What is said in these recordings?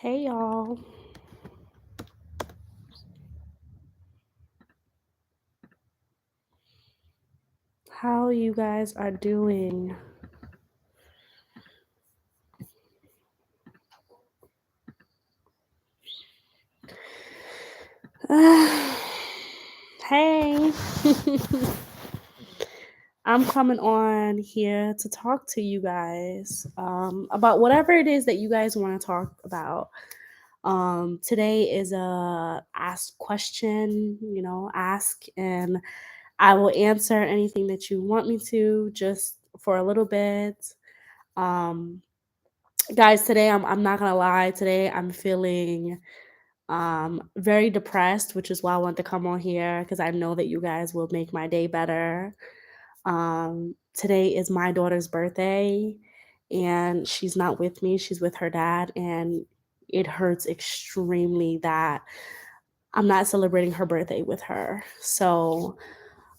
Hey y'all, how you guys are doing? Hey, I'm coming on here to talk to you guys about whatever it is that you guys want to talk about. Today is a ask question, ask and I will answer anything that you want me to just for a little bit. Um, Guys, today I'm not gonna lie, today I'm feeling very depressed, which is why I want to come on here because I know that you guys will make my day better. Today is my daughter's birthday and she's not with me, she's with her dad, and it hurts extremely that I'm not celebrating her birthday with her. So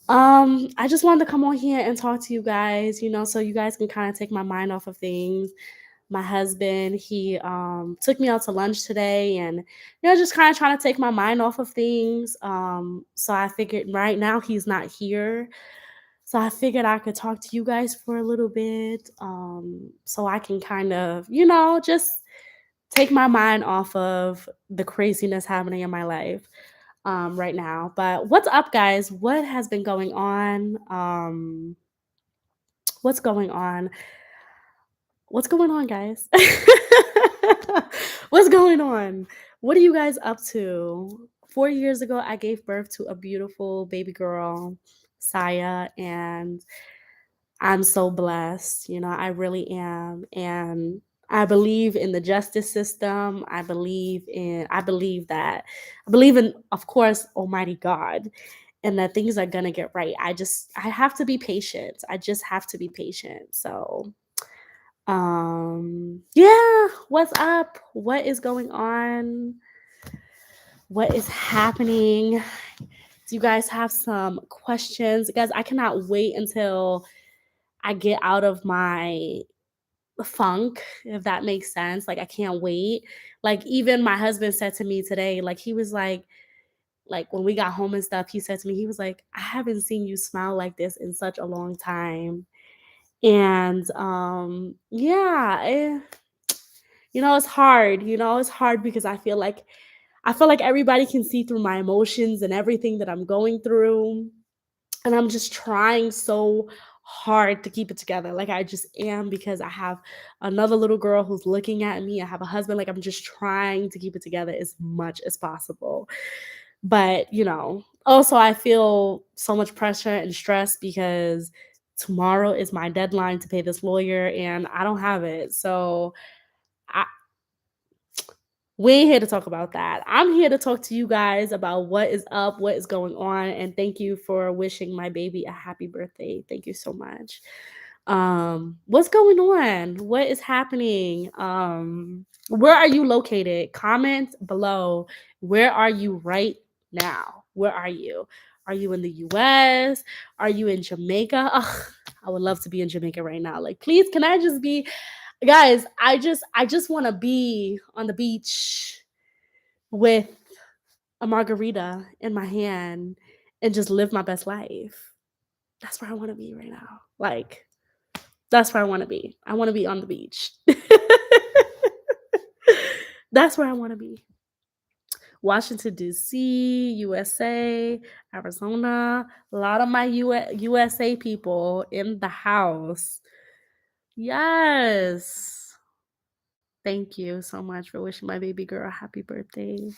I just wanted to come on here and talk to you guys, so you guys can kind of take my mind off of things. My husband, he took me out to lunch today and just kind of trying to take my mind off of things. So I figured right now he's not here. So I figured I could talk to you guys for a little bit. So I can kind of, just take my mind off of the craziness happening in my life right now. But what's up, guys? What has been going on? What's going on? What's going on, guys? What's going on? What are you guys up to? 4 years ago, I gave birth to a beautiful baby girl, Saya, and I'm so blessed. I really am. And I believe in the justice system. I believe in, of course, Almighty God, and that things are gonna get right. I have to be patient. I just have to be patient. So yeah, what's up? What is going on? What is happening? Do you guys have some questions? Guys, I cannot wait until I get out of my funk, if that makes sense. Like I can't wait. Like even my husband said to me today, like he was like when we got home and stuff, he said to me, he was like, I haven't seen you smile like this in such a long time. And yeah, it's hard. It's hard because I feel like everybody can see through my emotions and everything that I'm going through. And I'm just trying so hard to keep it together. Like I just am because I have another little girl who's looking at me. I have a husband. Like I'm just trying to keep it together as much as possible. But, also I feel so much pressure and stress because tomorrow is my deadline to pay this lawyer and I don't have it. So I, we ain't here to talk about that. I'm here to talk to you guys about what is up, what is going on, and thank you for wishing my baby a happy birthday. Thank you so much. What's going on? What is happening? Where are you located? Comment below. Where are you right now? Where are you? Are you in the US? Are you in Jamaica? Ugh, I would love to be in Jamaica right now. Like, please, can I just be, guys, I just want to be on the beach with a margarita in my hand and just live my best life. That's where I want to be right now. Like, that's where I want to be. I want to be on the beach. That's where I want to be. Washington, D.C., USA, Arizona. A lot of my USA people in the house. Yes. Thank you so much for wishing my baby girl a happy birthday.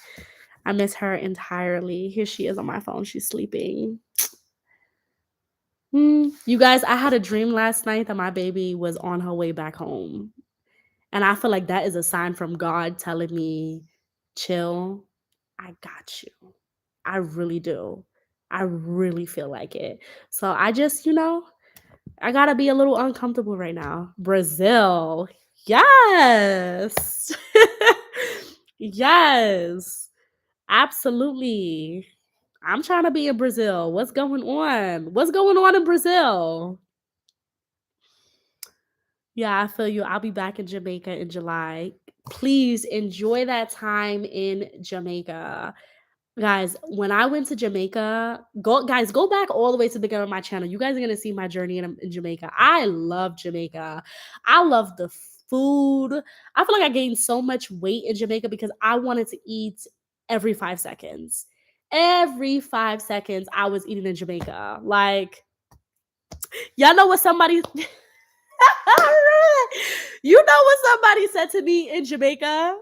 I miss her entirely. Here she is on my phone. She's sleeping. You guys, I had a dream last night that my baby was on her way back home. And I feel like that is a sign from God telling me, chill, I got you. I really do. I really feel like it. So I just, I gotta be a little uncomfortable right now. Brazil. Yes. Yes. Absolutely. I'm trying to be in Brazil. What's going on? What's going on in Brazil? Yeah, I feel you. I'll be back in Jamaica in July. Please enjoy that time in Jamaica. Guys, when I went to Jamaica, go back all the way to the beginning of my channel. You guys are gonna see my journey in Jamaica. I love Jamaica. I love the food. I feel like I gained so much weight in Jamaica because I wanted to eat every 5 seconds. Every 5 seconds, I was eating in Jamaica. Like, y'all know what somebody you know what somebody said to me in Jamaica?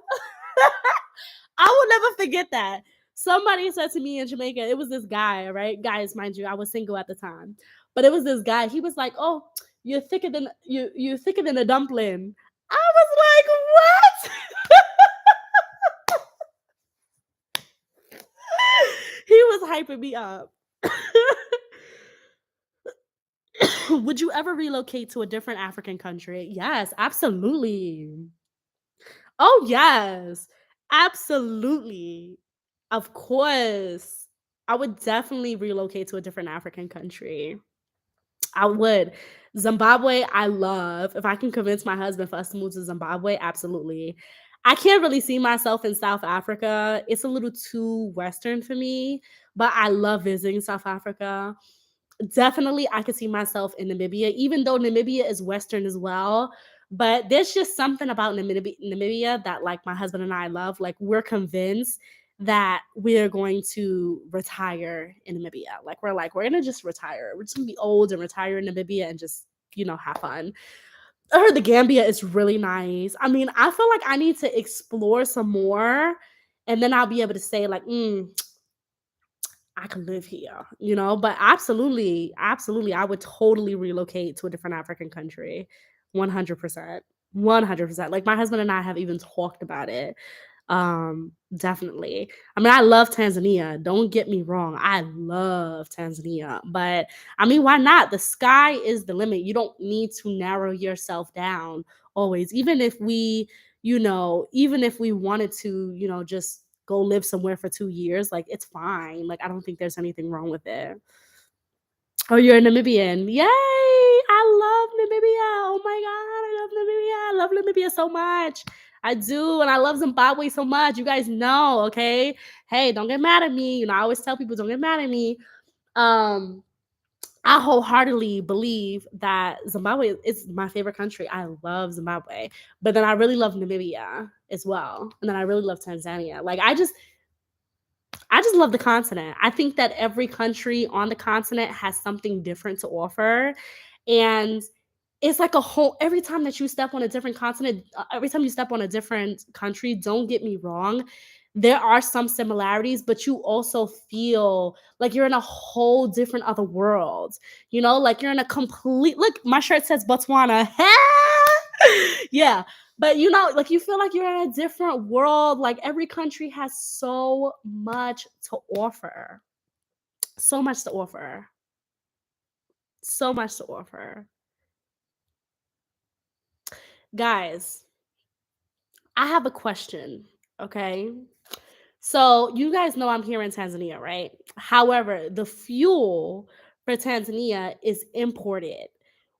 I will never forget that. Somebody said to me in Jamaica, it was this guy, right? Guys, mind you, I was single at the time. But it was this guy. He was like, "Oh, you're thicker than a dumpling." I was like, "What?" He was hyping me up. Would you ever relocate to a different African country? Yes, absolutely. Oh, yes. Absolutely. Of course. I would definitely relocate to a different African country. I would. Zimbabwe, I love. If I can convince my husband for us to move to Zimbabwe, absolutely. I can't really see myself in South Africa. It's a little too Western for me, but I love visiting South Africa. Definitely, I could see myself in Namibia, even though Namibia is Western as well. But there's just something about Namibia that, like, my husband and I love. Like, we're convinced that we're going to retire in Namibia. Like, we're gonna just retire. We're just gonna be old and retire in Namibia and just, have fun. I heard the Gambia is really nice. I mean, I feel like I need to explore some more, and then I'll be able to say, like, I can live here, but absolutely, absolutely, I would totally relocate to a different African country. 100%. 100%. Like, my husband and I have even talked about it. Definitely. I mean, I love Tanzania. Don't get me wrong. I love Tanzania, but I mean, why not? The sky is the limit. You don't need to narrow yourself down always. Even if we wanted to, just go live somewhere for 2 years, like, it's fine. Like, I don't think there's anything wrong with it. Oh, you're a Namibian. Yay! I love Namibia. Oh my God, I love Namibia. I love Namibia so much. I do. And I love Zimbabwe so much. You guys know, okay? Hey, don't get mad at me. I always tell people, don't get mad at me. Um, I wholeheartedly believe that Zimbabwe is my favorite country. I love Zimbabwe. But then I really love Namibia as well. And then I really love Tanzania. Like, I just love the continent. I think that every country on the continent has something different to offer. And it's like a whole every time that you step on a different continent, every time you step on a different country, don't get me wrong, there are some similarities, but you also feel like you're in a whole different other world. Like, you're in a complete look, my shirt says Botswana. Yeah. But like, you feel like you're in a different world. Like, every country has so much to offer. So much to offer. So much to offer. Guys, I have a question. Okay. So, you guys know I'm here in Tanzania, right? However, the fuel for Tanzania is imported.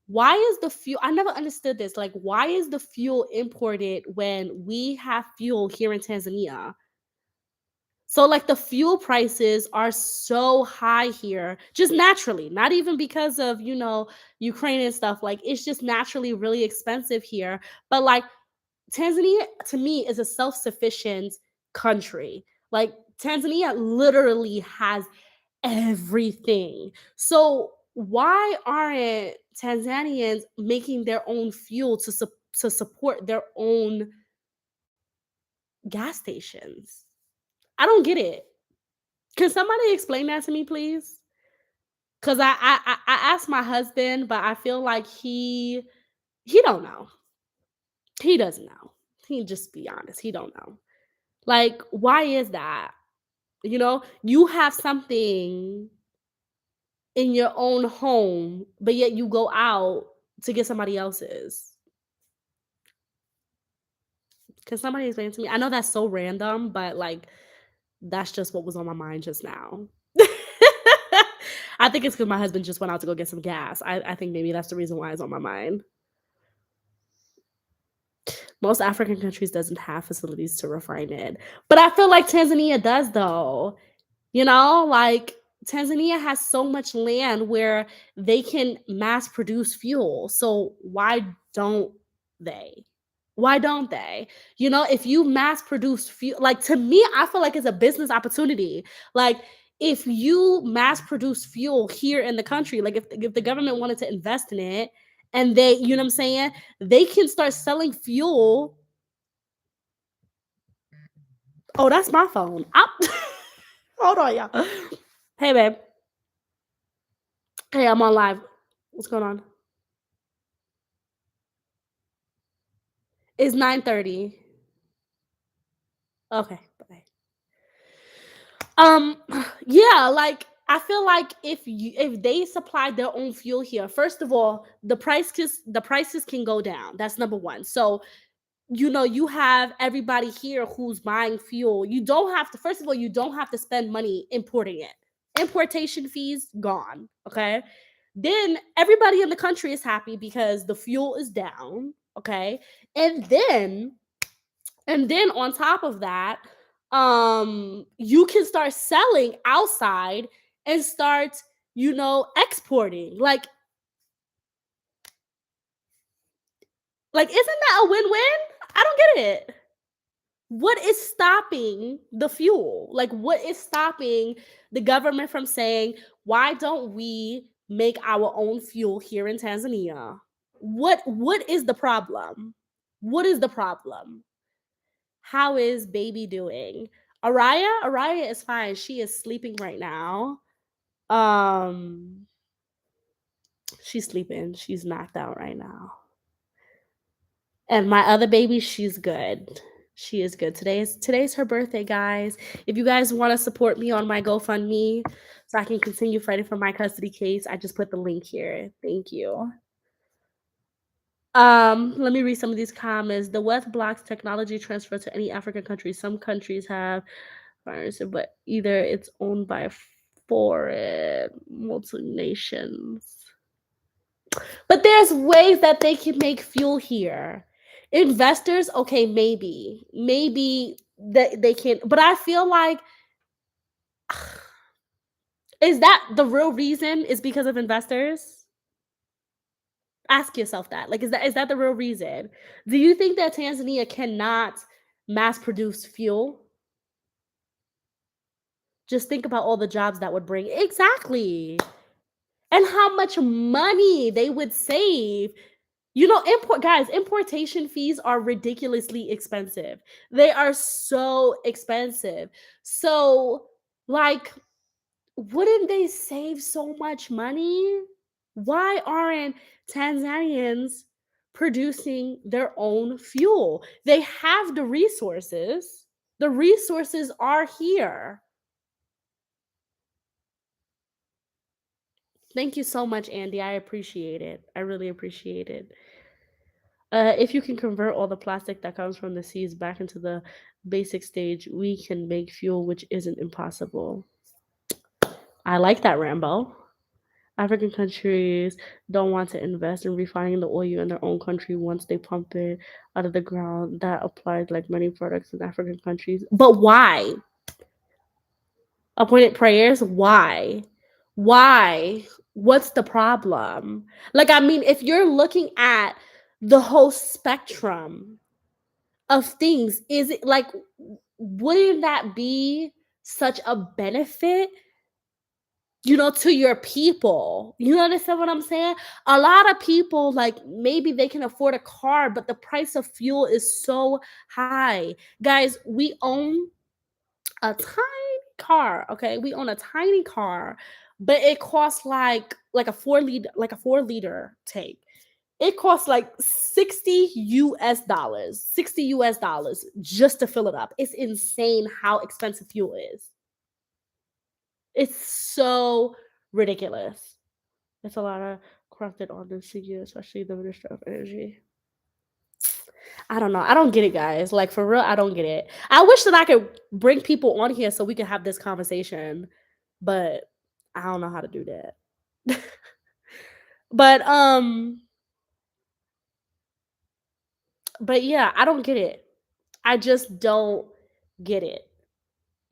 Why is the fuel? I never understood this. Like, why is the fuel imported when we have fuel here in Tanzania? So, like, the fuel prices are so high here, just naturally, not even because of, Ukraine and stuff. Like, it's just naturally really expensive here. But, like, Tanzania to me is a self-sufficient country. Like, Tanzania literally has everything. So why aren't Tanzanians making their own fuel to support their own gas stations? I don't get it. Can somebody explain that to me, please? Cause I asked my husband, but I feel like he don't know. He doesn't know. He just be honest. He don't know. Like, why is that? You have something in your own home, but yet you go out to get somebody else's. Can somebody explain to me? I know that's so random, but, like, that's just what was on my mind just now. I think it's because my husband just went out to go get some gas. I think maybe that's the reason why it's on my mind. Most African countries doesn't have facilities to refine it. But I feel like Tanzania does though. Like Tanzania has so much land where they can mass produce fuel. So why don't they? Why don't they? If you mass produce fuel, like to me, I feel like it's a business opportunity. Like if you mass produce fuel here in the country, like if the government wanted to invest in it and they, you know what I'm saying, they can start selling fuel. Oh, that's my phone. Hold on, y'all. Hey, babe. Hey, I'm on live. What's going on? It's 9:30. Okay. Bye. Um, yeah, like I feel like if they supply their own fuel here, first of all, the prices can go down. That's number one. So you have everybody here who's buying fuel. You don't have to, first of all, you don't have to spend money importing it. Importation fees gone. Okay. Then everybody in the country is happy because the fuel is down. Okay. And then on top of that, you can start selling outside and start, exporting. Like isn't that a win-win? I don't get it. What is stopping the fuel? Like, what is stopping the government from saying, why don't we make our own fuel here in Tanzania? What is the problem? What is the problem? How is baby doing? Araya is fine. She is sleeping right now. Um, she's sleeping. She's knocked out right now. And my other baby, she's good. She is good. Today's her birthday, guys. If you guys want to support me on my GoFundMe so I can continue fighting for my custody case, I just put the link here. Thank you. Let me read some of these comments. The West blocks technology transfer to any African country. Some countries have virus, but either it's owned by foreign multinations. But there's ways that they can make fuel here. Investors, okay, maybe that they can, but I feel like is that the real reason? Is because of investors? Ask yourself that. Like, is that the real reason? Do you think that Tanzania cannot mass produce fuel? Just think about all the jobs that would bring. Exactly. And how much money they would save. Importation fees are ridiculously expensive. They are so expensive. So, like, wouldn't they save so much money? Why aren't Tanzanians producing their own fuel? They have the resources. The resources are here. Thank you so much, Andy. I appreciate it. I really appreciate it. If you can convert all the plastic that comes from the seas back into the basic stage, we can make fuel, which isn't impossible. I like that, Rambo. African countries don't want to invest in refining the oil in their own country once they pump it out of the ground. That applies like many products in African countries. But why? Appointed prayers? Why? Why? What's the problem? Like, I mean, if you're looking at the whole spectrum of things, is it like, wouldn't that be such a benefit, to your people? You understand what I'm saying? A lot of people, like, maybe they can afford a car, but the price of fuel is so high. Guys, we own a tiny car, okay? We own a tiny car, but it costs like a 4-liter tank. It costs like 60 US dollars, 60 US dollars just to fill it up. It's insane how expensive fuel is. It's so ridiculous. It's a lot of corrupted on the CU, especially the Minister of Energy. I don't know. I don't get it, guys. Like for real, I don't get it. I wish that I could bring people on here so we could have this conversation, but I don't know how to do that. But But yeah, I don't get it. I just don't get it.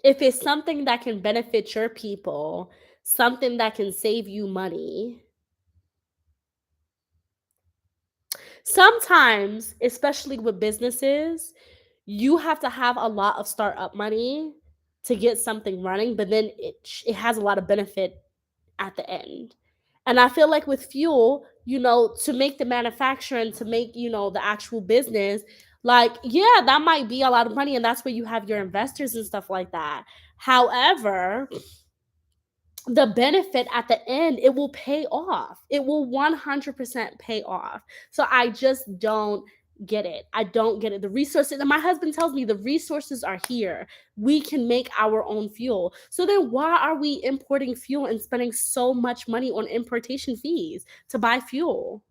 If it's something that can benefit your people, something that can save you money, sometimes, especially with businesses, you have to have a lot of startup money to get something running, but then it has a lot of benefit at the end. And I feel like with fuel, to make the manufacturer and to make, the actual business, like, yeah, that might be a lot of money. And that's where you have your investors and stuff like that. However, the benefit at the end, it will pay off. It will 100% pay off. So I just don't get it. I don't get it. The resources, and my husband tells me the resources are here. We can make our own fuel. So then why are we importing fuel and spending so much money on importation fees to buy fuel?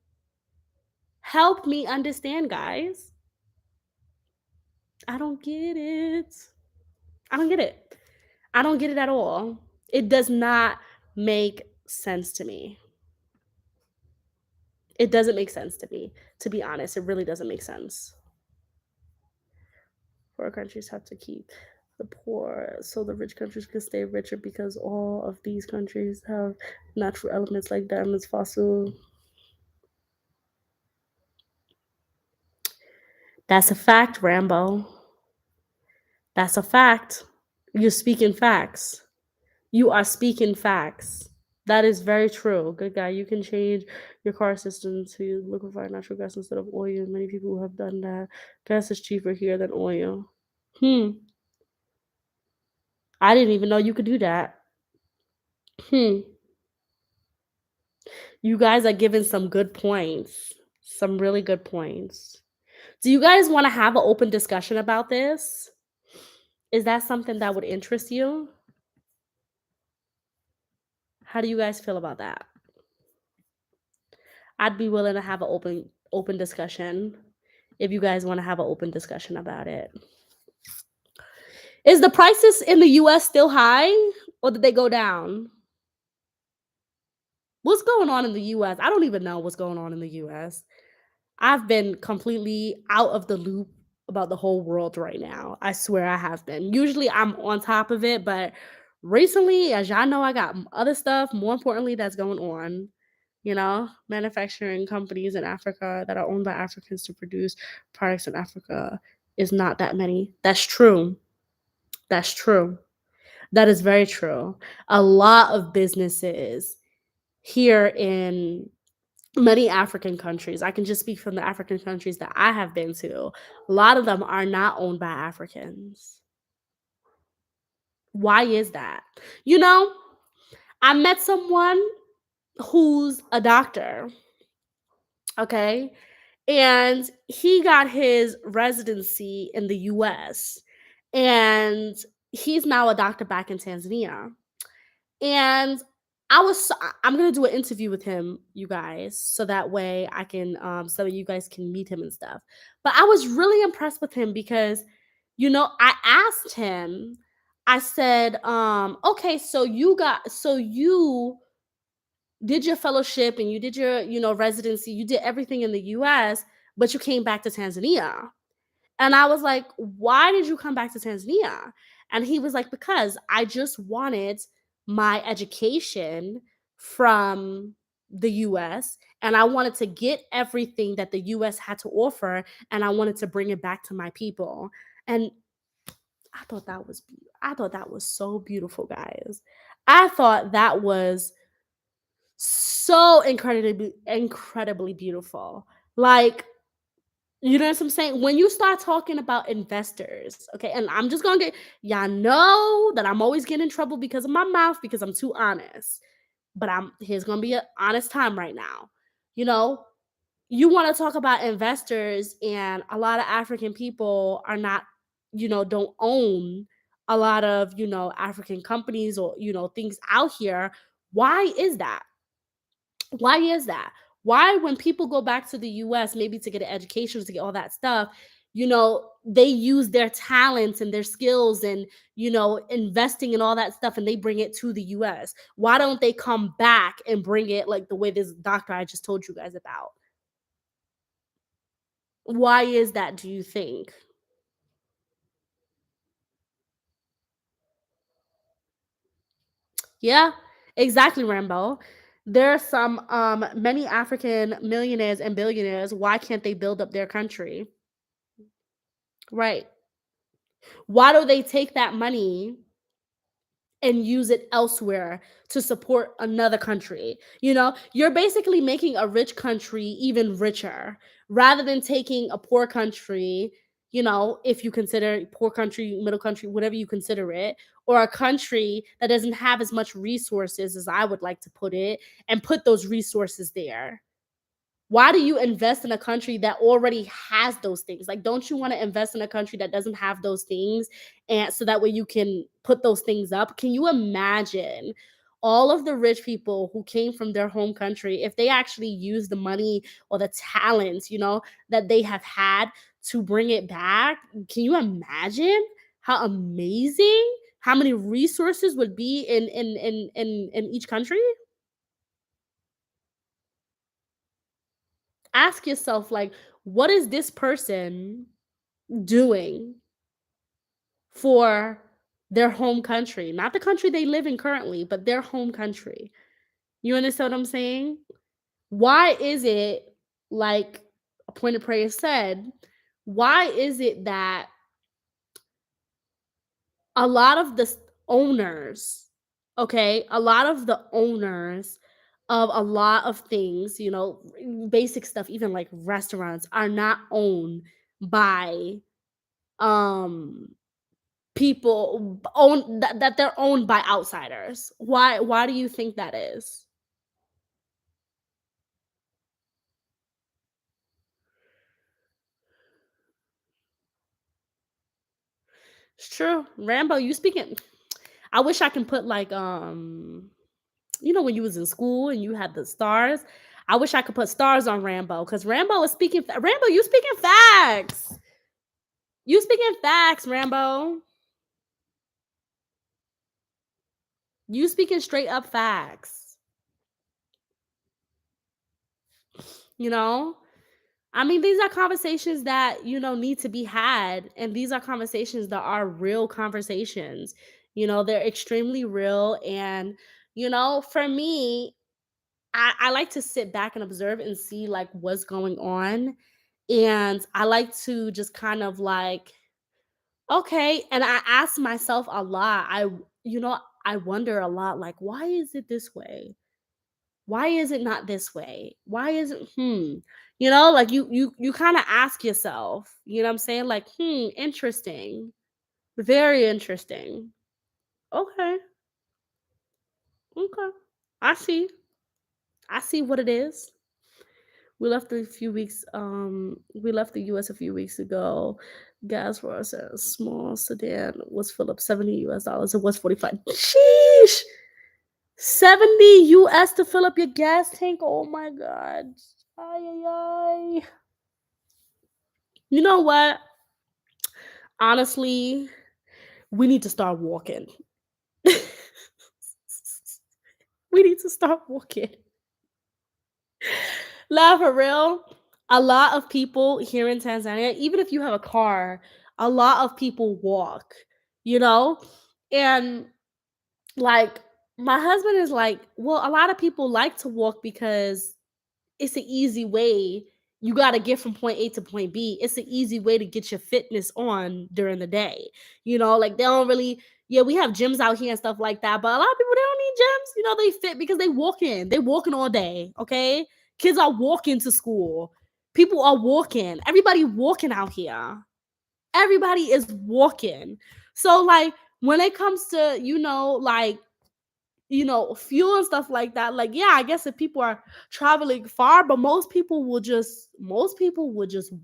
Help me understand, guys. I don't get it. I don't get it. I don't get it at all. It does not make sense to me. It doesn't make sense to me, to be honest. It really doesn't make sense. Poor countries have to keep the poor so the rich countries can stay richer because all of these countries have natural elements like diamonds, fossil. That's a fact, Rambo. That's a fact. You're speaking facts. You are speaking facts. That is very true. Good guy. You can change your car system to liquefy natural gas instead of oil. Many people have done that. Gas is cheaper here than oil. Hmm. I didn't even know you could do that. Hmm. You guys are giving some good points. Some really good points. Do you guys want to have an open discussion about this? Is that something that would interest you? How do you guys feel about that? I'd be willing to have an open discussion if you guys want to have an open discussion about it. Is the prices in the US still high or did they go down? What's going on in the US? I don't even know what's going on in the US. I've been completely out of the loop about the whole world right now. I swear I have been. Usually I'm on top of it, but recently, as y'all know, I got other stuff, more importantly, that's going on. Manufacturing companies in Africa that are owned by Africans to produce products in Africa is not that many. That's true. That's true. That is very true. A lot of businesses here in many African countries, I can just speak from the African countries that I have been to, a lot of them are not owned by Africans. Why is that? You know, I met someone who's a doctor, okay? And he got his residency in the US. And he's now a doctor back in Tanzania. And I'm gonna do an interview with him, you guys, so that way I can so you guys can meet him and stuff. But I was really impressed with him because, I asked him, I said, okay, so you did your fellowship and you did your, residency, you did everything in the US, but you came back to Tanzania. And I was like, "Why did you come back to Tanzania?" And he was like, "Because I just wanted my education from the US and I wanted to get everything that the US had to offer and I wanted to bring it back to my people." And I thought that was so beautiful, guys. I thought that was so incredibly beautiful. Like, you know what I'm saying? When you start talking about investors, okay, and I'm just gonna y'all know that I'm always getting in trouble because of my mouth because I'm too honest. But here's gonna be an honest time right now. You know, you want to talk about investors, and a lot of African people are not, don't own a lot of, African companies or, things out here. Why is that? Why is that? Why, when people go back to the US, maybe to get an education, to get all that stuff, they use their talents and their skills and, investing in all that stuff and they bring it to the US? Why don't they come back and bring it like the way this doctor I just told you guys about? Why is that, do you think? Yeah, exactly, Rambo. There are some many African millionaires and billionaires. Why can't they build up their country? Right. Why do they take that money and use it elsewhere to support another country? You know, you're basically making a rich country even richer rather than taking a poor country, you know, if you consider poor country, middle country, whatever you consider it, or a country that doesn't have as much resources as I would like to put it, and put those resources there. Why do you invest in a country that already has those things? Like, don't you want to invest in a country that doesn't have those things? And so that way you can put those things up. Can you imagine all of the rich people who came from their home country if they actually use the money or the talents, you know, that they have had to bring it back? Can you imagine how amazing, how many resources would be in each country? Ask yourself, like, what is this person doing for their home country? Not the country they live in currently, but their home country. You understand what I'm saying? Why is it, like a point of prayer said, why is it that a lot of the owners, okay, a lot of the owners of a lot of things, you know, basic stuff, even like restaurants, are not owned by um people own that they're owned by outsiders. Why do you think that is? It's true. Rambo, you speaking. I wish I can put like you know when you was in school and you had the stars. I wish I could put stars on Rambo because Rambo is speaking. Rambo, you speaking facts. You speaking facts, Rambo. You speaking straight up facts. You know, I mean, these are conversations that, you know, need to be had. And these are conversations that are real conversations. You know, they're extremely real. And, you know, for me, I like to sit back and observe and see like what's going on. And I like to just kind of like, okay. And I ask myself a lot. You know, I wonder a lot, like, why is it this way? Why is it not this way? Why is it You know, like you kind of ask yourself, you know what I'm saying? Like, interesting. Very interesting. Okay. Okay. I see. I see what it is. We left the US a few weeks ago. Gas for us a small sedan was filled up 70 US dollars. It was 45. Sheesh. 70 US to fill up your gas tank. Oh my god. Ay, ay, ay. You know what? Honestly, we need to start walking. We need to start walking. Laugh for real. A lot of people here in Tanzania, even if you have a car, a lot of people walk, you know? And like my husband is like, well, a lot of people like to walk because it's an easy way. You got to get from point A to point B. It's an easy way to get your fitness on during the day. You know, like they don't really, yeah, we have gyms out here and stuff like that, but a lot of people, they don't need gyms. You know, they fit because they walking. They walking all day. Okay. Kids are walking to school. People are walking. Everybody walking out here. Everybody is walking. So, like, when it comes to, fuel and stuff like that. Like, yeah, I guess if people are traveling far, but most people would just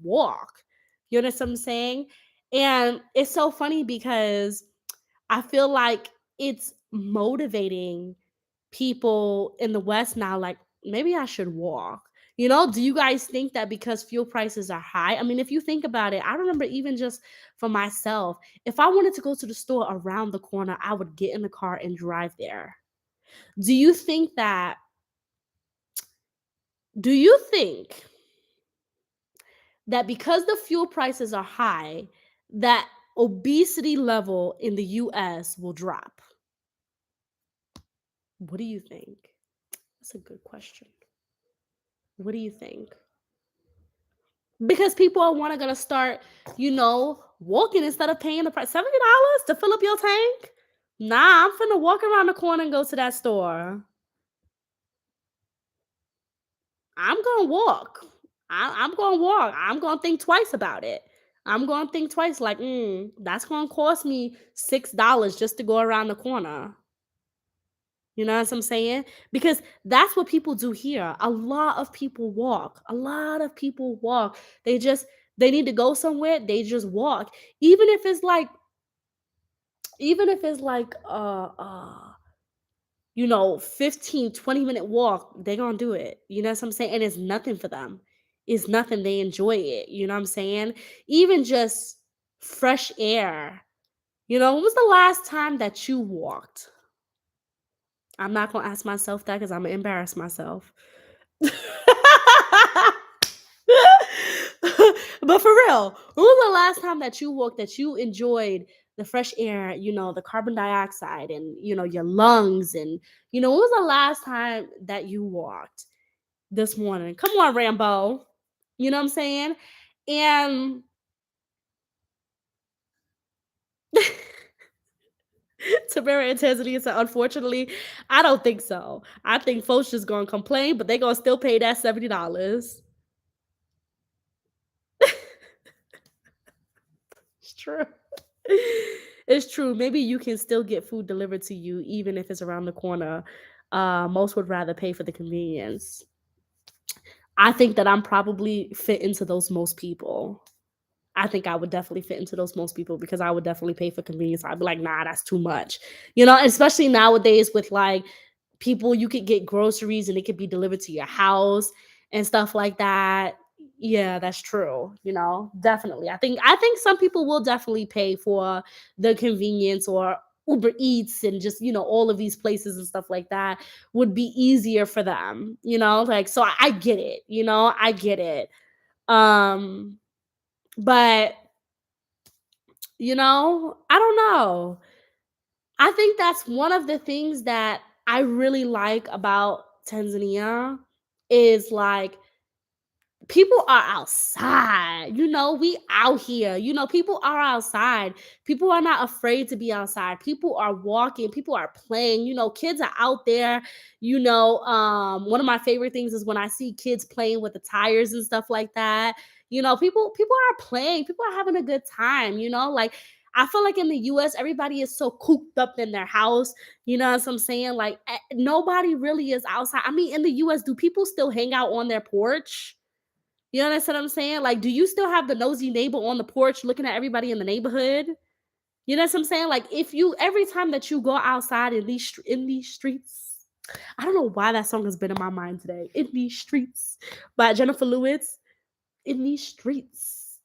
walk. You know what I'm saying? And it's so funny because I feel like it's motivating people in the West now, like, maybe I should walk. You know, do you guys think that because fuel prices are high? I mean, if you think about it, I remember even just for myself, if I wanted to go to the store around the corner, I would get in the car and drive there. Do you think that do you think that because the fuel prices are high, that obesity level in the US will drop. What do you think? That's a good question. What do you think? Because people are wanna gonna start, walking instead of paying the price. $70 to fill up your tank? Nah, I'm finna walk around the corner and go to that store. I'm gonna walk. I'm gonna walk. I'm gonna think twice about it. I'm gonna think twice, like, that's gonna cost me $6 just to go around the corner. You know what I'm saying? Because that's what people do here. A lot of people walk. A lot of people walk. They need to go somewhere, they just walk. Even if it's like, even if it's like 15, 20-minute walk, they gonna do it. You know what I'm saying? And it's nothing for them. It's nothing. They enjoy it. You know what I'm saying? Even just fresh air. When was the last time that you walked? I'm not gonna ask myself that because I'm gonna embarrass myself. But for real, when was the last time that you walked that you enjoyed the fresh air, the carbon dioxide and your lungs and when was the last time that you walked this morning? Come on, Rambo. You know what I'm saying? And Tamara and Tanzania said, unfortunately, I don't think so. I think folks just gonna complain, but they gonna still pay that $70. It's true. It's true. Maybe you can still get food delivered to you even if it's around the corner. Most would rather pay for the convenience. I think that I'm probably fit into those most people. I think I would definitely fit into those most people because I would definitely pay for convenience. I'd be like, nah, that's too much. Especially nowadays with like people, you could get groceries and it could be delivered to your house and stuff like that. Yeah, that's true. Definitely. I think some people will definitely pay for the convenience or Uber Eats and just, all of these places and stuff like that would be easier for them, like so I get it, I get it. Um but I don't know. I think that's one of the things that I really like about Tanzania is like people are outside. We out here. People are outside. People are not afraid to be outside. People are walking. People are playing. Kids are out there. One of my favorite things is when I see kids playing with the tires and stuff like that. People are playing. People are having a good time. Like I feel like in the US, everybody is so cooped up in their house. You know what I'm saying? Like nobody really is outside. I mean, in the US, do people still hang out on their porch? You understand what I'm saying? Like, do you still have the nosy neighbor on the porch looking at everybody in the neighborhood? You know what I'm saying? Like, if you every time that you go outside in these streets, I don't know why that song has been in my mind today. In these streets by Jennifer Lewis. In these streets.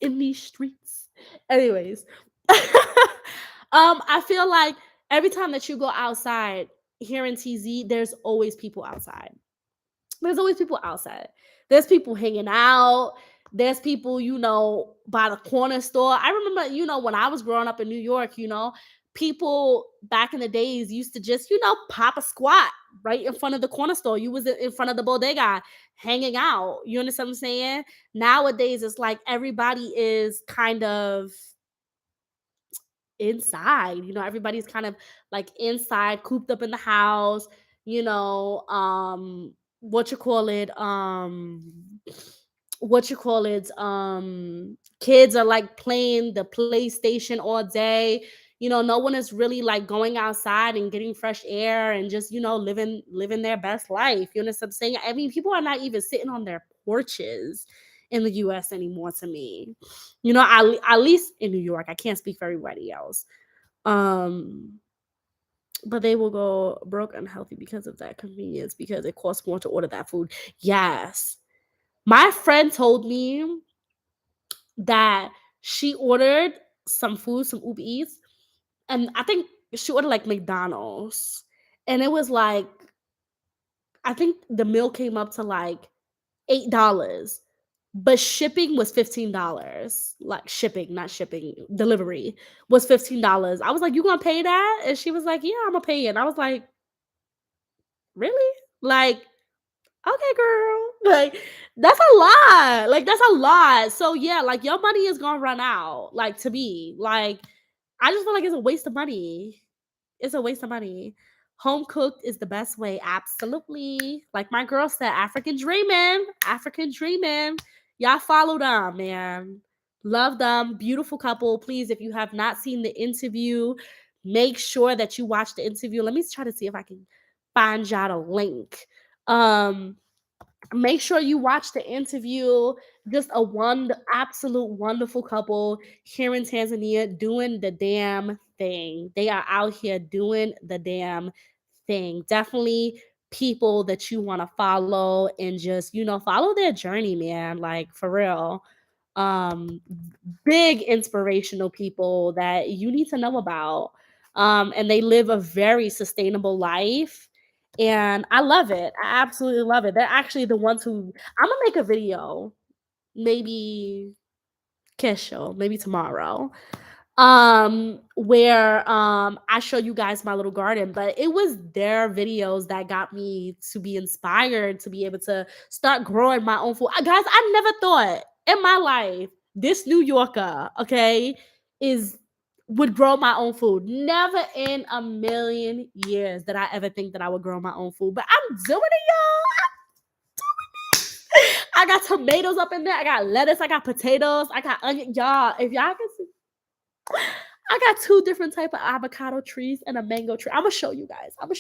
In these streets. Anyways, I feel like every time that you go outside here in TZ, there's always people outside. There's always people outside. There's people hanging out. There's people, by the corner store. I remember, when I was growing up in New York, people back in the days used to just, pop a squat right in front of the corner store. You was in front of the bodega hanging out. You understand what I'm saying? Nowadays, it's like everybody is kind of inside. Everybody's kind of like inside, cooped up in the house, what you call it, kids are like playing the PlayStation all day. No one is really like going outside and getting fresh air and just, living their best life. You know what I'm saying? I mean, people are not even sitting on their porches in the US anymore to me. At least in New York. I can't speak for everybody else. Um, but they will go broke unhealthy because of that convenience because it costs more to order that food. Yes. My friend told me that she ordered some food, some Uber Eats, and I think she ordered like McDonald's. And it was like, I think the meal came up to like $8. but shipping was $15. Like shipping, not shipping, delivery was $15. I was like, "You gonna pay that?" And she was like, "Yeah, I'm gonna pay it." And I was like, "Really?" Like, "Okay, girl." Like, that's a lot. Like, that's a lot. So yeah, like your money is gonna run out. Like to me, like I just feel like it's a waste of money. It's a waste of money. Home cooked is the best way. Absolutely. Like my girl said, African dreaming. African dreaming. Y'all follow them, man. Love them. Beautiful couple. Please, if you have not seen the interview, make sure that you watch the interview. Let me try to see if I can find y'all a link. Um, Make sure you watch the interview. Just a absolute wonderful couple here in Tanzania doing the damn thing. They are out here doing the damn thing. Definitely people that you want to follow and just, follow their journey, man. Like for real. Um Big inspirational people that you need to know about. And they live a very sustainable life. And I love it. I absolutely love it. They're actually the ones who I'm gonna make a video, maybe Kesho, maybe tomorrow, where I show you guys my little garden, but it was their videos that got me to be inspired to be able to start growing my own food. Guys, I never thought in my life this New Yorker, okay, is would grow my own food. Never in a million years did I ever think that I would grow my own food, but I'm doing it, y'all. I got tomatoes up in there. I got lettuce. I got potatoes. I got onion. Y'all, if y'all can see, I got two different type of avocado trees and a mango tree. I'm gonna show you guys. I'm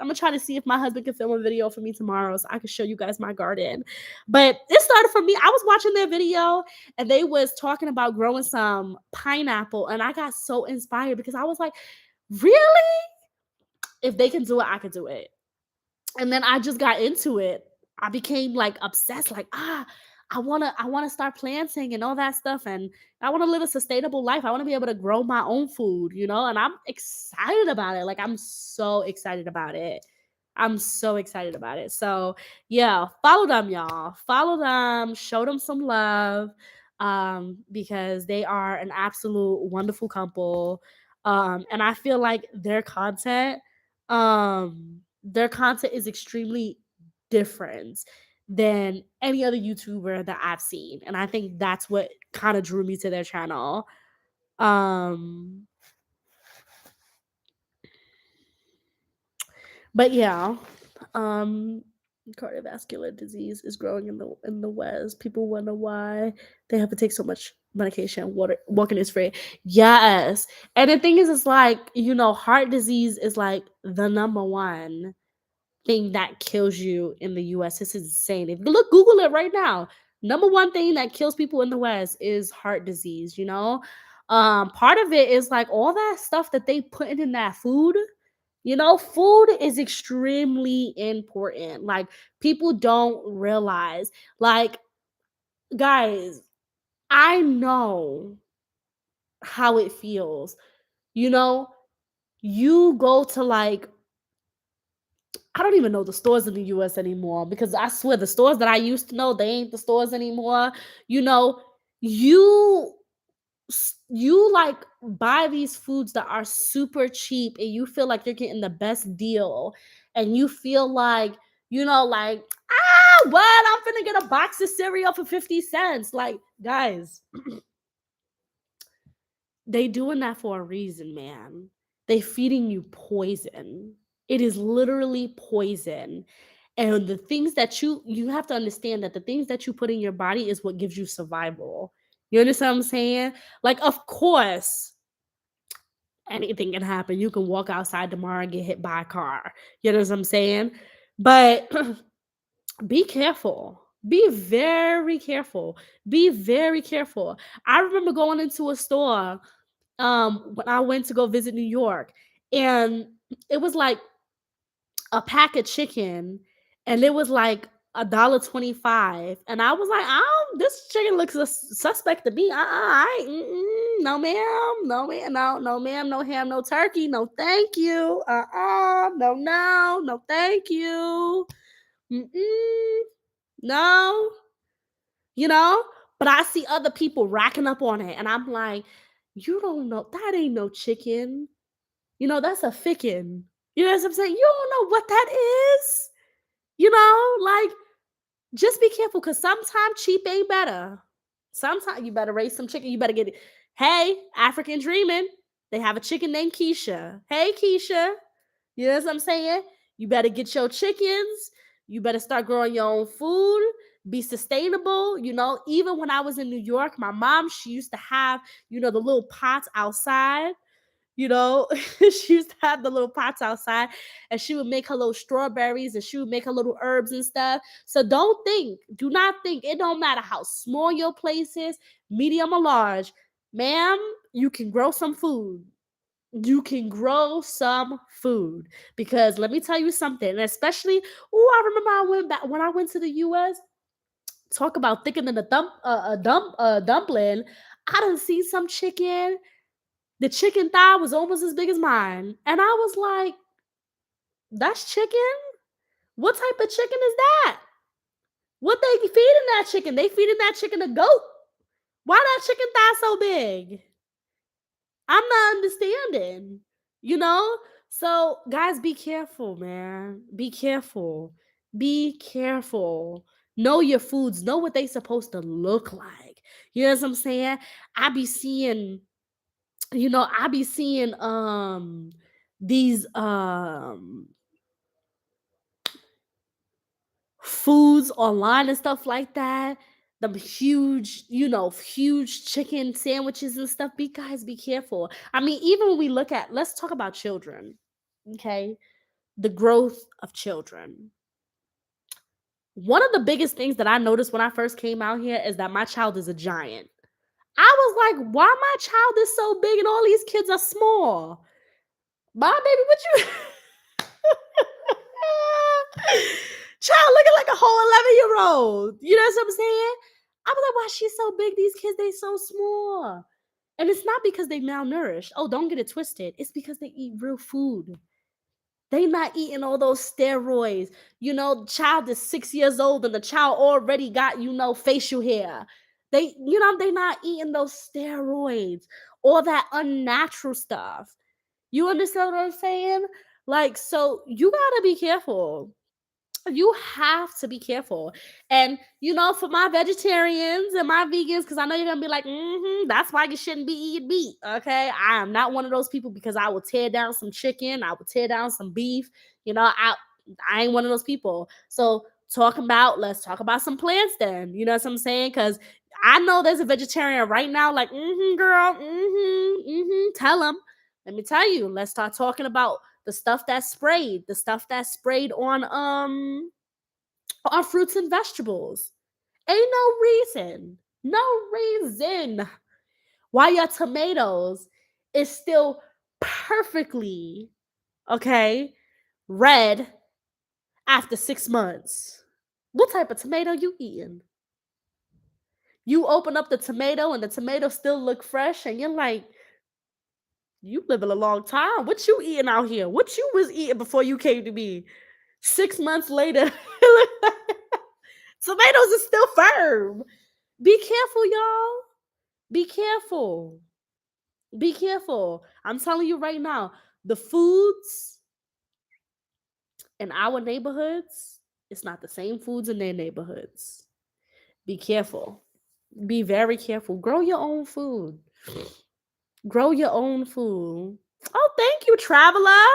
gonna try to see if my husband can film a video for me tomorrow so I can show you guys my garden. But it started from me. I was watching their video and they was talking about growing some pineapple, and I got so inspired because I was like, really? If they can do it, I can do it. And then I just got into it. I became like obsessed, like, I wanna start planting and all that stuff. And I want to live a sustainable life. I want to be able to grow my own food, and I'm excited about it. Like I'm so excited about it. I'm so excited about it. So yeah, follow them, y'all. Follow them, show them some love. Because they are an absolute wonderful couple. And I feel like their content is extremely different than any other YouTuber that I've seen. And I think that's what kind of drew me to their channel. Um but yeah, um cardiovascular disease is growing in the West. People wonder why they have to take so much medication. Water walking is free. Yes. And the thing is, it's like, heart disease is like the number one thing that kills you in the US. This is insane. If you look, Google it right now. Number one thing that kills people in the West is heart disease. Part of it is like all that stuff that they put in that food. Food is extremely important. Like people don't realize. Like, guys, I know how it feels. You know, you go to like I don't even know the stores in the US anymore because I swear the stores that I used to know, they ain't the stores anymore. You know, you you like buy these foods that are super cheap and you feel like you're getting the best deal and you feel like, like, what? I'm finna get a box of cereal for 50 cents. Like, guys, they doing that for a reason, man. They feeding you poison. It is literally poison. And the things that you have to understand that the things that you put in your body is what gives you survival. You understand what I'm saying? Like, of course, anything can happen. You can walk outside tomorrow and get hit by a car. You know what I'm saying? But be careful. Be very careful. Be very careful. I remember going into a store when I went to go visit New York, and it was like a pack of chicken, and it was like $1.25, and I was like, "Oh, this chicken looks suspect to me. No, ma'am, no, ma'am, no, ma'am, no ham, no turkey, no, thank you. No, no, no, thank you. Mm-mm, no." you know? But I see other people racking up on it, and I'm like, you don't know, that ain't no chicken. That's a fickin. You know what I'm saying? You don't know what that is. Like, just be careful because sometimes cheap ain't better. Sometimes you better raise some chicken. You better get it. Hey, African Dreaming. They have a chicken named Keisha. Hey, Keisha. You know what I'm saying? You better get your chickens. You better start growing your own food. Be sustainable. Even when I was in New York, my mom, she used to have, the little pots outside. She used to have the little pots outside, and she would make her little strawberries, and she would make her little herbs and stuff. So do not think, it don't matter how small your place is, medium or large, ma'am, you can grow some food. You can grow some food, because let me tell you something, and especially, I remember I went back when I went to the US. Talk about thicker than a dumpling. I done see some chicken. The chicken thigh was almost as big as mine. And I was like, that's chicken? What type of chicken is that? What they feeding that chicken? They feeding that chicken a goat. Why that chicken thigh so big? I'm not understanding, you know? So, guys, be careful, man. Be careful. Be careful. Know your foods. Know what they supposed to look like. You know what I'm saying? I be seeing these foods online and stuff like that. The huge chicken sandwiches and stuff. Be careful. I mean, even when we let's talk about children. Okay. The growth of children. One of the biggest things that I noticed when I first came out here is that my child is a giant. I was like, why my child is so big and all these kids are small? My baby, what you child looking like a whole 11-year-old. You know what I'm saying? I'm like, why she's so big? These kids, they so small. And it's not because they malnourished. Oh, don't get it twisted. It's because they eat real food. They not eating all those steroids. Child is 6 years old and the child already got, facial hair. They not eating those steroids, all that unnatural stuff. You understand what I'm saying? Like, so you gotta be careful. You have to be careful. And for my vegetarians and my vegans, because I know you're gonna be like, that's why you shouldn't be eating meat. Okay. I am not one of those people, because I will tear down some chicken, I will tear down some beef. I ain't one of those people. So let's talk about some plants then. You know what I'm saying? Because I know there's a vegetarian right now, like, girl, tell them. Let me tell you, let's start talking about the stuff that's sprayed on fruits and vegetables. Ain't no reason why your tomatoes is still perfectly red after 6 months. What type of tomato you eating? You open up the tomato and the tomato still look fresh, and you're like, you living a long time. What you eating out here? What you was eating before you came to me? 6 months later, tomatoes is still firm. Be careful, y'all. Be careful. Be careful. I'm telling you right now, the foods in our neighborhoods, it's not the same foods in their neighborhoods. Be careful. Be very careful. Grow your own food. Grow your own food. Oh, thank you, traveler.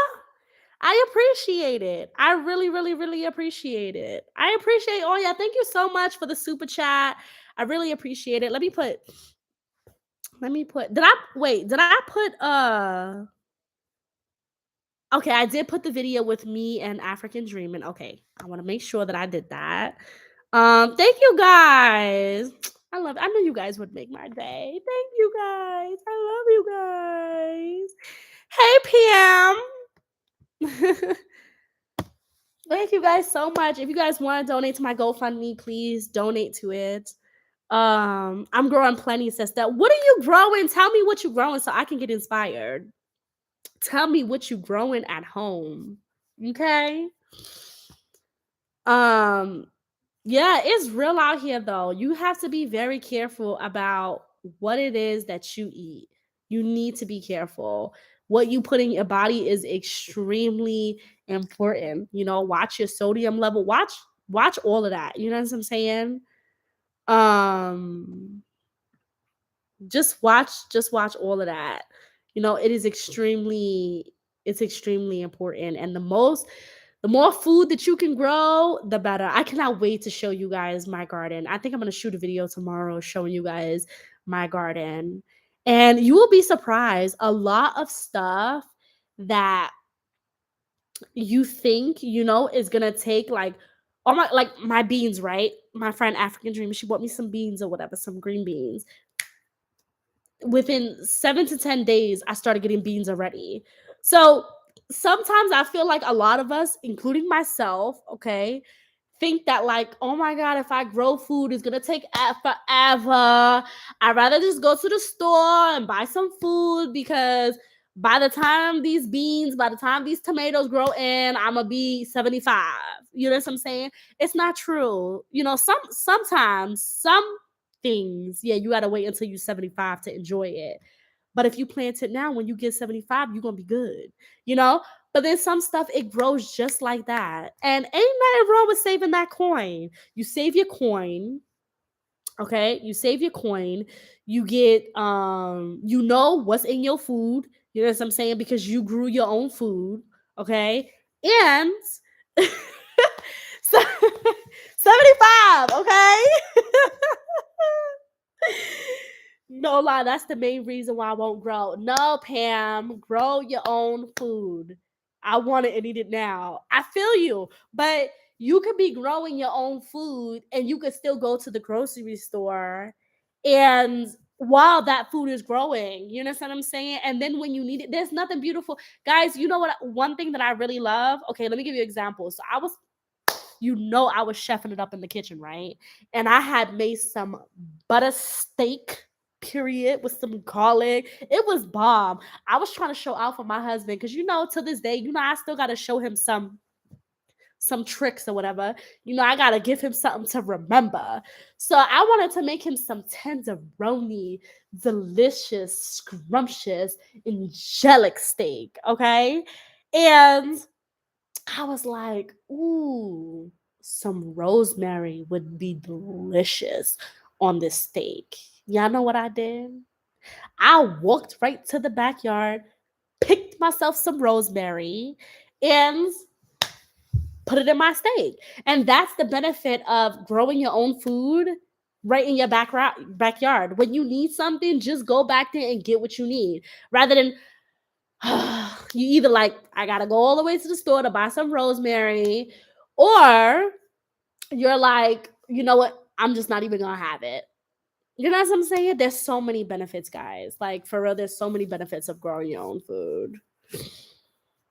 I appreciate it. I really, really, really appreciate it. I appreciate all y'all. Thank you so much for the super chat. I really appreciate it. Let me put, did I put, okay, I did put the video with me and African Dreaming. Okay, I want to make sure that I did that. Thank you guys. I know you guys would make my day. Thank you guys. I love you guys. Hey, PM. Thank you guys so much. If you guys want to donate to my GoFundMe, please donate to it. I'm growing plenty, sister. What are you growing? Tell me what you're growing so I can get inspired. Tell me what you're growing at home. Okay. Yeah, it's real out here though. You have to be very careful about what it is that you eat. You need to be careful. What you put in your body is extremely important. Watch your sodium level. Watch all of that. You know what I'm saying? Um just watch all of that. It is extremely important, and the more food that you can grow, the better. I cannot wait to show you guys my garden. I think I'm going to shoot a video tomorrow showing you guys my garden. And you will be surprised. A lot of stuff that you think, is going to take my beans, right? My friend African Dream, she bought me some beans or whatever, some green beans. Within 7 to 10 days, I started getting beans already. So sometimes I feel like a lot of us, including myself, okay, think that like, oh my God, if I grow food, it's gonna take forever. I'd rather just go to the store and buy some food because by the time these tomatoes grow in, I'm gonna be 75. You know what I'm saying? It's not true. Sometimes some things, yeah, you gotta wait until you're 75 to enjoy it. But if you plant it now, when you get 75, you're gonna be good, you know? But then some stuff, it grows just like that. And ain't nothing wrong with saving that coin. You save your coin, okay? You save your coin. You get what's in your food. You know what I'm saying? Because you grew your own food, okay? And so 75, okay? No lie, that's the main reason why I won't grow. No, Pam, grow your own food. I want it and eat it now. I feel you, but you could be growing your own food and you could still go to the grocery store and while that food is growing, you know what I'm saying? And then when you need it, there's nothing beautiful. Guys, you know what? One thing that I really love. Okay, let me give you an example. So I was chefing it up in the kitchen, right? And I had made some butter steak, period, with some garlic. It was bomb. I was trying to show out for my husband because to this day, I still gotta show him some tricks or whatever. I gotta give him something to remember. So I wanted to make him some tenderoni, delicious, scrumptious, angelic steak. Okay. And I was like, ooh, some rosemary would be delicious on this steak. Y'all know what I did? I walked right to the backyard, picked myself some rosemary, and put it in my steak. And that's the benefit of growing your own food right in your backyard. When you need something, just go back there and get what you need rather than you either like, I gotta go all the way to the store to buy some rosemary, or you're like, you know what, I'm just not even gonna have it. You know what I'm saying? There's so many benefits, guys. Like for real, there's so many benefits of growing your own food.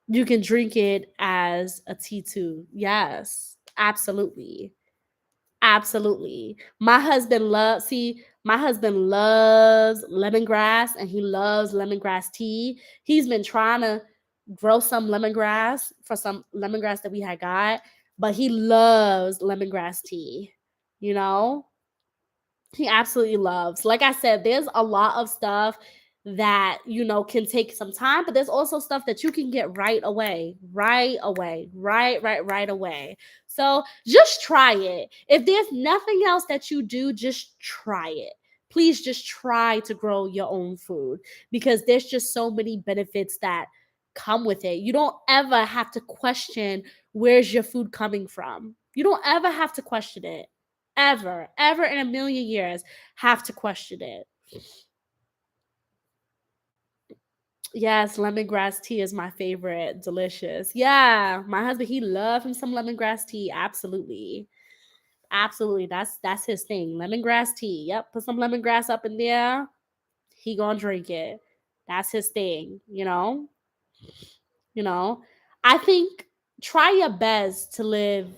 You can drink it as a tea too. Yes, absolutely. Absolutely. My husband loves lemongrass and he loves lemongrass tea. He's been trying to grow some lemongrass for some lemongrass that we had got, but he loves lemongrass tea, you know? He absolutely loves. Like I said, there's a lot of stuff that, can take some time, but there's also stuff that you can get right away, right away, right away. So just try it. If there's nothing else that you do, just try it. Please just try to grow your own food because there's just so many benefits that come with it. You don't ever have to question where's your food coming from. You don't ever have to question it ever in a million years have to question it. Yes, lemongrass tea is my favorite. Delicious. Yeah, my husband, he loves him some lemongrass tea. Absolutely. Absolutely. That's his thing. Lemongrass tea. Yep. Put some lemongrass up in there. He gonna drink it. That's his thing, you know. I think try your best to live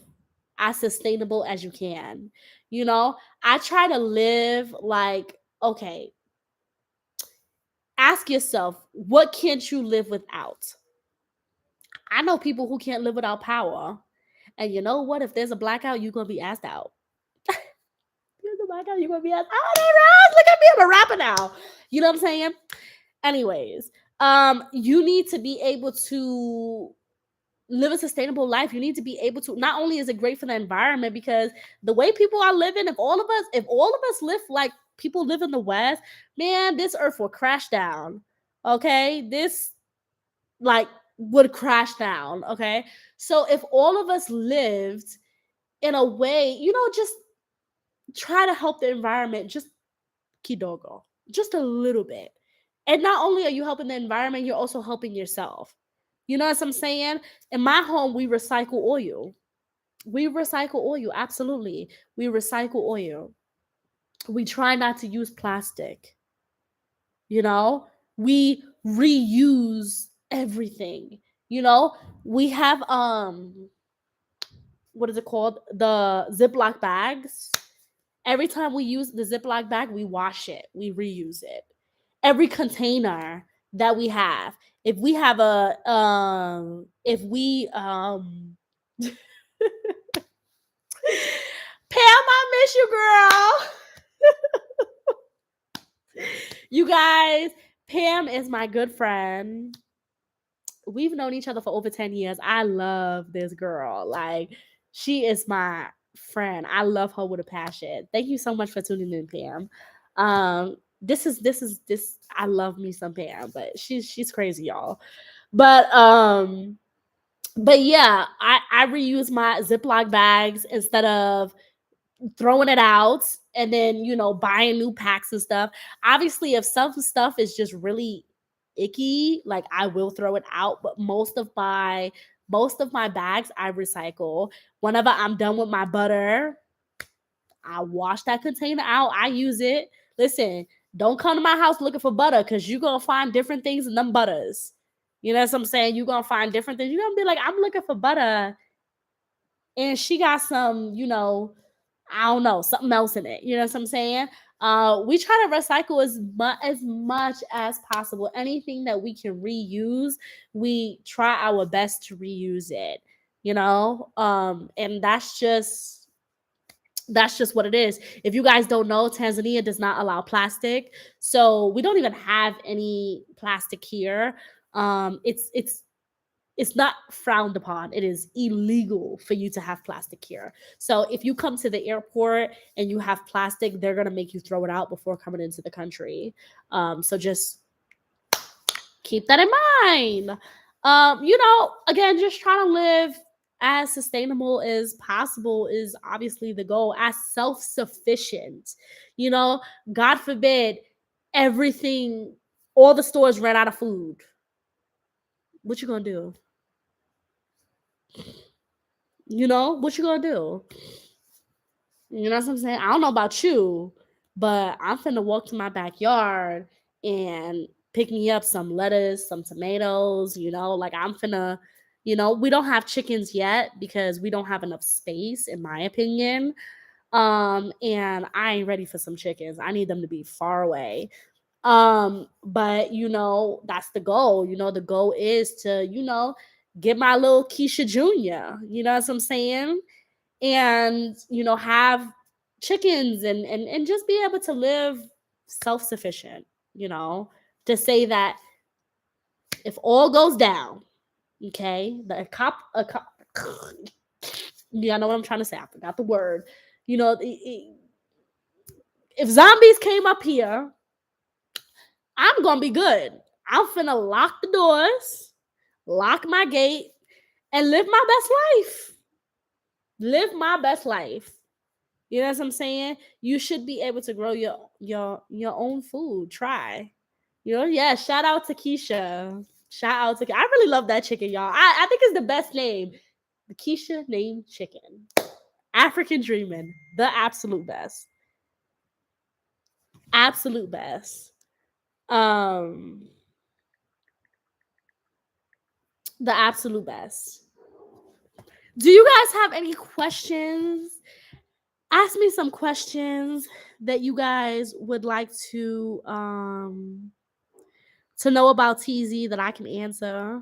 as sustainable as you can. You know, I try to live like, okay, ask yourself, what can't you live without? I know people who can't live without power. And you know what? If there's a blackout, you're going to be asked out. my God, you're gonna be asked, oh, they look at me, I'm a rapper now. You know what I'm saying? Anyways, you need to be able to live a sustainable life. You need to be able to, not only is it great for the environment, because the way people are living, if all of us live like people live in the West, man, this earth will crash down. Okay. This like would crash down. Okay. So if all of us lived in a way, just try to help the environment, just kidogo, just a little bit. And not only are you helping the environment, you're also helping yourself. You know what I'm saying? In my home, we recycle oil. We recycle oil, absolutely. We recycle oil. We try not to use plastic. You know, we reuse everything. You know, we have what is it called? The Ziploc bags. Every time we use the Ziploc bag, we wash it, we reuse it. Every container that we have, if we have if we Pam, I miss you, girl. You guys, Pam is my good friend. We've known each other for over 10 years. I love this girl. Like, she is my friend. I love her with a passion. Thank you so much for tuning in, Pam. This I love me some Pam, but she's crazy, y'all. But yeah, I reuse my Ziploc bags instead of throwing it out and then buying new packs and stuff. Obviously, if some stuff is just really icky, like, I will throw it out, but most of my bags I recycle. Whenever I'm done with my butter, I wash that container out, I use it. Listen, don't come to my house looking for butter, because you're gonna find different things in them butters. You know what I'm saying? You're gonna find different things. You're gonna be like, I'm looking for butter, and she got some, I don't know, something else in it. You know what I'm saying? We try to recycle as much as possible. Anything that we can reuse, we try our best to reuse it. And that's just what it is. If you guys don't know, Tanzania does not allow plastic, so we don't even have any plastic here. It's not frowned upon. It is illegal for you to have plastic here. So if you come to the airport and you have plastic, they're gonna make you throw it out before coming into the country. So just keep that in mind. Again, just trying to live as sustainable as possible is obviously the goal. As self-sufficient. God forbid everything, all the stores ran out of food. What you gonna do? What you gonna do? You know what I'm saying? I don't know about you, but I'm finna walk to my backyard and pick me up some lettuce, some tomatoes, like, I'm finna, we don't have chickens yet because we don't have enough space, in my opinion. And I ain't ready for some chickens. I need them to be far away. But that's the goal. The goal is to, get my little Keisha Jr., you know what I'm saying? And have chickens and just be able to live self-sufficient, to say that if all goes down, okay, yeah, I know what I'm trying to say, I forgot the word. If zombies came up here, I'm gonna be good. I'm finna lock the doors, lock my gate, and live my best life. Live my best life. You know what I'm saying? You should be able to grow your own food. Try. Yeah, shout out to Keisha. Shout out to I really love that chicken, y'all. I think it's the best name. The Keisha named chicken. African dreaming. The absolute best. Absolute best. Um the absolute best. Do you guys have any questions? Ask me some questions that you guys would like to know about TZ that I can answer.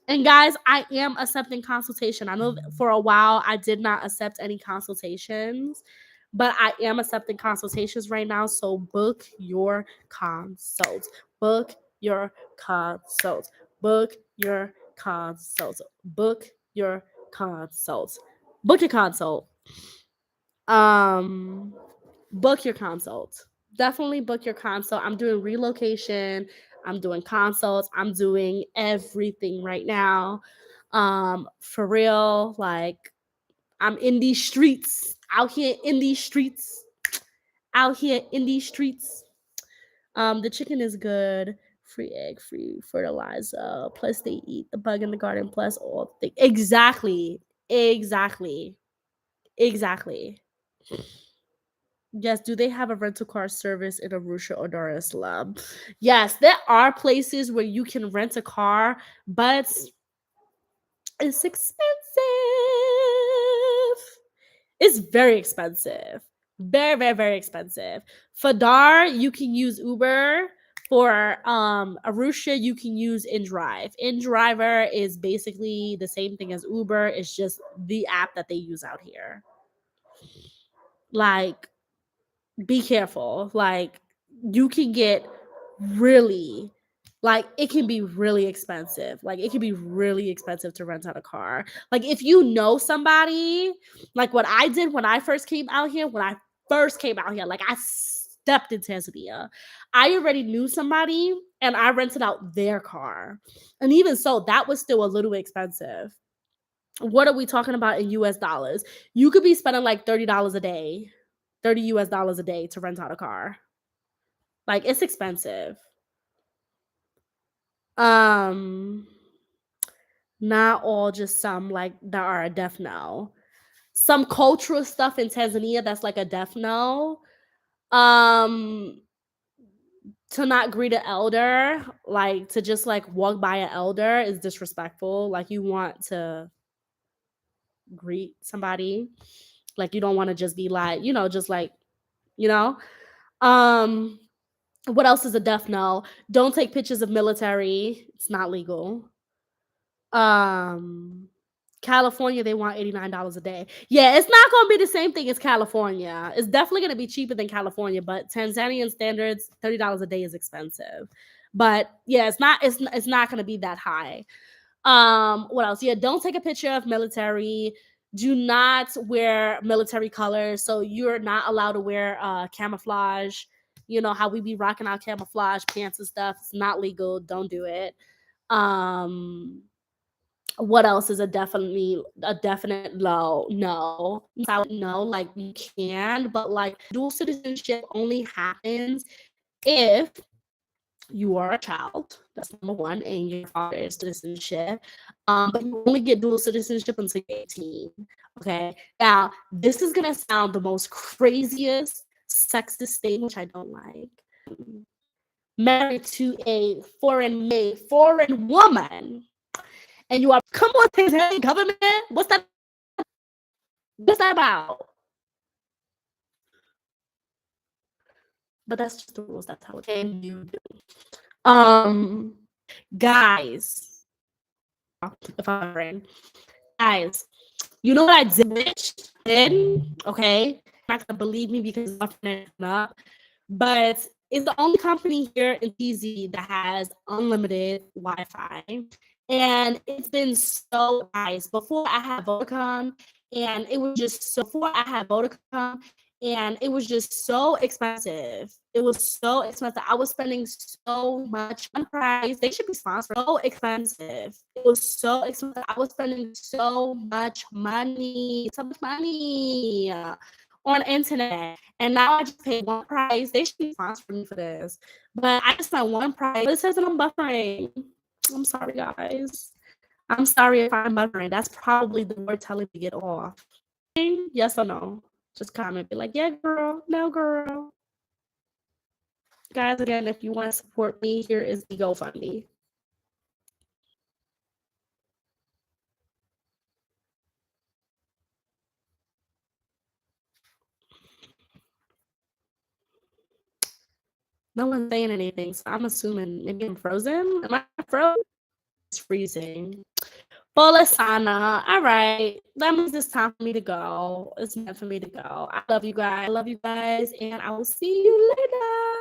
And guys, I am accepting consultation. I know for a while I did not accept any consultations, but I am accepting consultations right now. So book your consults. Book your consults. Book your consults. Book your consults. Book your consult. Um, book your consult. Definitely book your consult. I'm doing relocation. I'm doing consults. I'm doing everything right now. For real, like I'm in these streets, out here in these streets, out here in these streets. The chicken is good. Free egg, free fertilizer. Plus, they eat the bug in the garden. Plus, all things. Exactly. Exactly. Exactly. Yes. Do they have a rental car service in Arusha or Dar es Salaam? Yes, there are places where you can rent a car, but it's expensive. It's very expensive. Very, very, very expensive. For Dar, you can use Uber. For Arusha, you can use InDrive. InDriver is basically the same thing as Uber. It's just the app that they use out here. Like, be careful. Like, you can get really, like, it can be really expensive. Like, it can be really expensive to rent out a car. Like, if you know somebody, like what I did when I first came out here, like I stepped in Tanzania, I already knew somebody and I rented out their car. And even so, that was still a little expensive. What are we talking about in US dollars? You could be spending like $30 a day, 30 US dollars a day to rent out a car. Like, it's expensive. Um, Not all, just some like that are a def no. Some cultural stuff in Tanzania that's like a def no. Um, to not greet an elder, like to just like walk by an elder is disrespectful. Like, you want to greet somebody. Like, you don't want to just be like, just like, you know. Um, what else is a def no? Don't take pictures of military. It's not legal. Um, California, they want $89 a day. Yeah, it's not gonna be the same thing as California. It's definitely gonna be cheaper than California, but Tanzanian standards, $30 a day is expensive. But yeah, it's not gonna be that high. What else? Yeah, don't take a picture of military. Do not wear military colors. So you're not allowed to wear camouflage. You know how we be rocking our camouflage pants and stuff. It's not legal. Don't do it. Um, what else is a definite low? No. No, like you can, but like dual citizenship only happens if you are a child. That's number one, and your father is citizenship. But you only get dual citizenship until you're 18. Okay. Now, this is gonna sound the most craziest sexist thing, which I don't like. Married to a foreign woman, and you are come on, Tanzanian government. What's that about? But that's just the rules. That's how it can you do. Um, guys, if I'm right, guys, you know what I did? Okay, you're not gonna believe me because my friend up, but it's the only company here in TZ that has unlimited Wi-Fi, and it's been so nice. Before I had Vodacom, and it was just so. Before I had Vodacom, and it was just so expensive. It was so expensive. I was spending so much on price. They should be sponsored. So expensive. It was so expensive. I was spending so much money on internet. And now I just pay one price. They should be sponsoring me for this. But I just spent one price. It says that I'm buffering. I'm sorry, guys. I'm sorry if I'm buffering. That's probably the word telling me to get off. Yes or no? Just comment, be like, yeah, girl, no, girl. Guys, again, if you want to support me, here is the GoFundMe. No one's saying anything, so I'm assuming maybe I'm frozen. Am I frozen? It's freezing. Bola sana. All right. That means it's time for me to go. It's meant for me to go. I love you guys. And I will see you later.